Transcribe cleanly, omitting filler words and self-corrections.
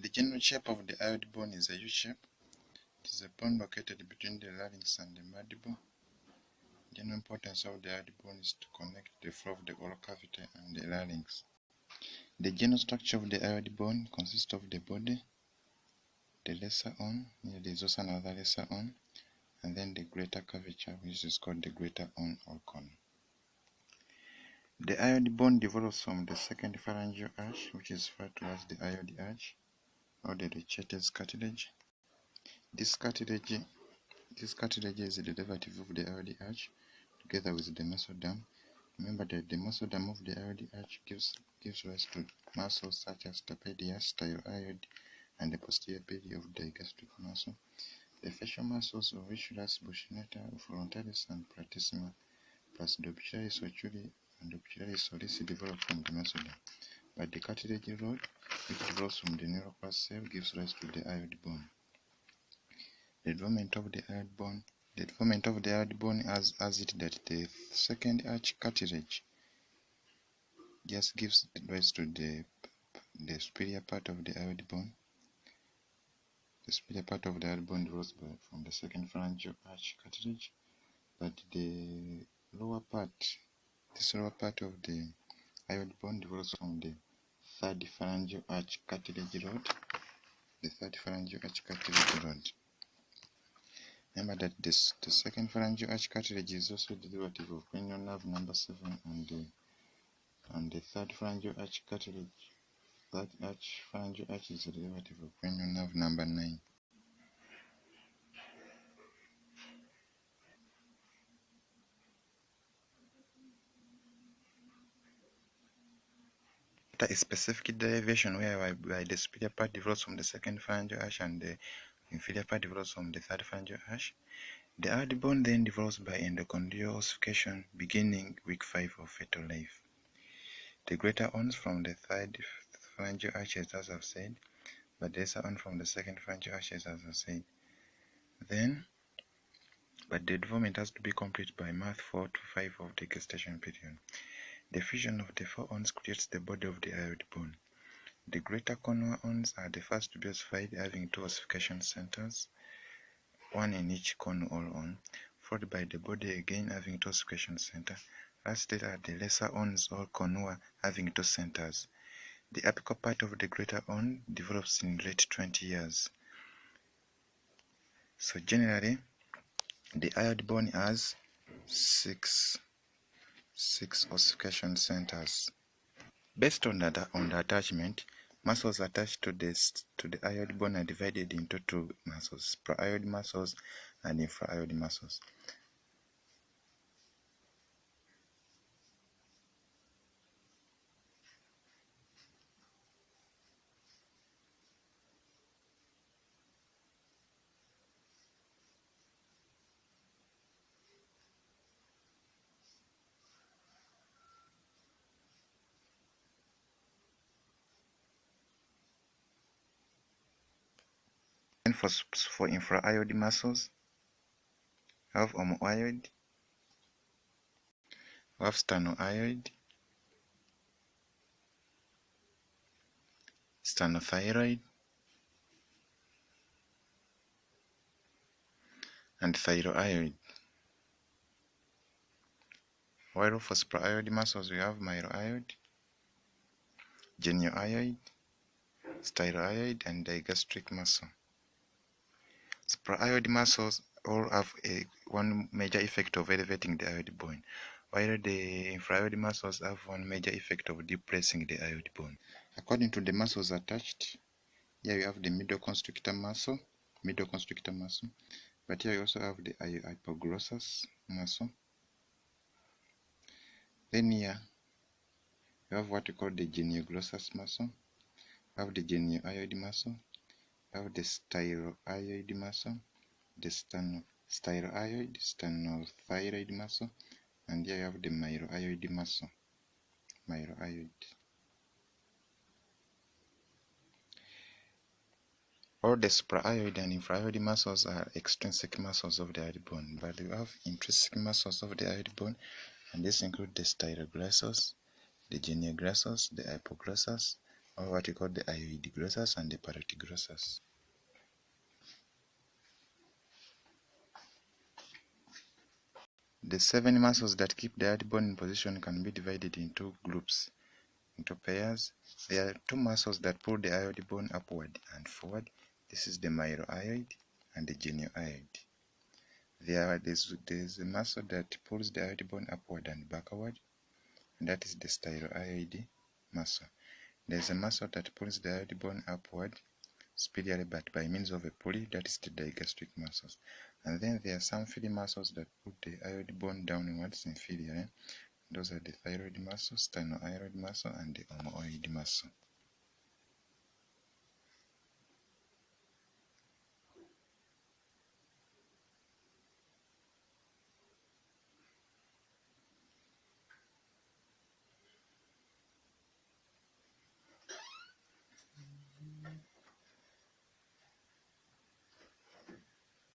The general shape of the hyoid bone is a U shape. It is a bone located between the larynx and the mandible. The general importance of the hyoid bone is to connect the floor of the oral cavity and the larynx. The general structure of the hyoid bone consists of the body, the lesser horn, here there is also another lesser horn, and then the greater curvature, which is called the greater horn or cone. The hyoid bone develops from the second phalangeal arch, which is referred to as the hyoid arch, or the Rechates cartilage. This cartilage is the derivative of the hyoid arch, together with the mesoderm. Remember that the mesoderm of the hyoid arch gives rise to muscles such as stapedius, thyroid, and the posterior pili of digastric muscle. The facial muscles of Richard's buccinator, frontalis, and platysma, plus the orbicularis oculi and orbicularis solis develop from the mesoderm. But the cartilage rod, which develops from the neural crus cell, gives rise to the hyoid bone. The development of the hyoid bone has it that the second arch cartilage just gives rise to the superior part of the hyoid bone. The superior part of the hyoid bone develops from the second phalangeal arch cartilage, but the lower part of the hyoid bone develops from the third phalangeal arch cartilage rod. Remember that the second phalangeal arch cartilage is also the derivative of cranial nerve number 7, and the third phalangeal arch cartilage. Phalangeal arch is the derivative of cranial nerve number 9. After a specific derivation whereby the superior part develops from the second phalangeal arch and the inferior part develops from the third phalangeal arch, the hyoid bone then develops by endochondral ossification beginning week 5 of fetal life. The greater horns from the third phalangeal arches, as I've said, but the lesser horn from the second phalangeal arches, as I've said. But the development has to be complete by month 4 to 5 of the gestation period. The fusion of the four horns creates the body of the hyoid bone. The greater corner horns are the first to be ossified, having 2 ossification centers, one in each cornu or horn, followed by the body again having 2 ossification centers. Lastly are the lesser horns or cornua having 2 centers. The apical part of the greater horn develops in late 20 years. So generally, the hyoid bone has 6 ossification centers. Based on the attachment, muscles attached to the hyoid bone are divided into 2 muscles: prahyoid muscles and infrahyoid muscles. And for infrahyoid muscles, we have omohyoid, we have sternohyoid, sternothyroid, and thyrohyoid. While for suprahyoid muscles we have mylohyoid, geniohyoid, stylohyoid, and digastric muscle. Suprahyoid muscles all have one major effect of elevating the hyoid bone, while the infrahyoid muscles have one major effect of depressing the hyoid bone. According to the muscles attached, here you have the middle constrictor muscle, but here you also have the hypoglossus muscle. Then here you have what we call the genioglossus muscle, you have the geniohyoid muscle, you have the stylohyoid muscle, the stylohyoid, sternothyroid muscle, and here you have the mylohyoid muscle. All the suprahyoid and infrahyoid muscles are extrinsic muscles of the hyoid bone, but you have intrinsic muscles of the hyoid bone, and these include the styloglossus, the genioglossus, the hypoglossus, or what we call the hyoid grossus and the parietal grossus. The 7 muscles that keep the hyoid bone in position can be divided into groups, into pairs. There are 2 muscles that pull the hyoid bone upward and forward. This is the mylohyoid and the geniohyoid. There's a muscle that pulls the hyoid bone upward and backward, and that is the stylohyoid muscle. There's a muscle that pulls the hyoid bone upward speedially but by means of a pulley, that is the digastric muscles. And then there are some free muscles that pull the hyoid bone downwards inferiorly. Those are the thyroid muscle, sternocleidomastoid muscle, and the omohyoid muscle.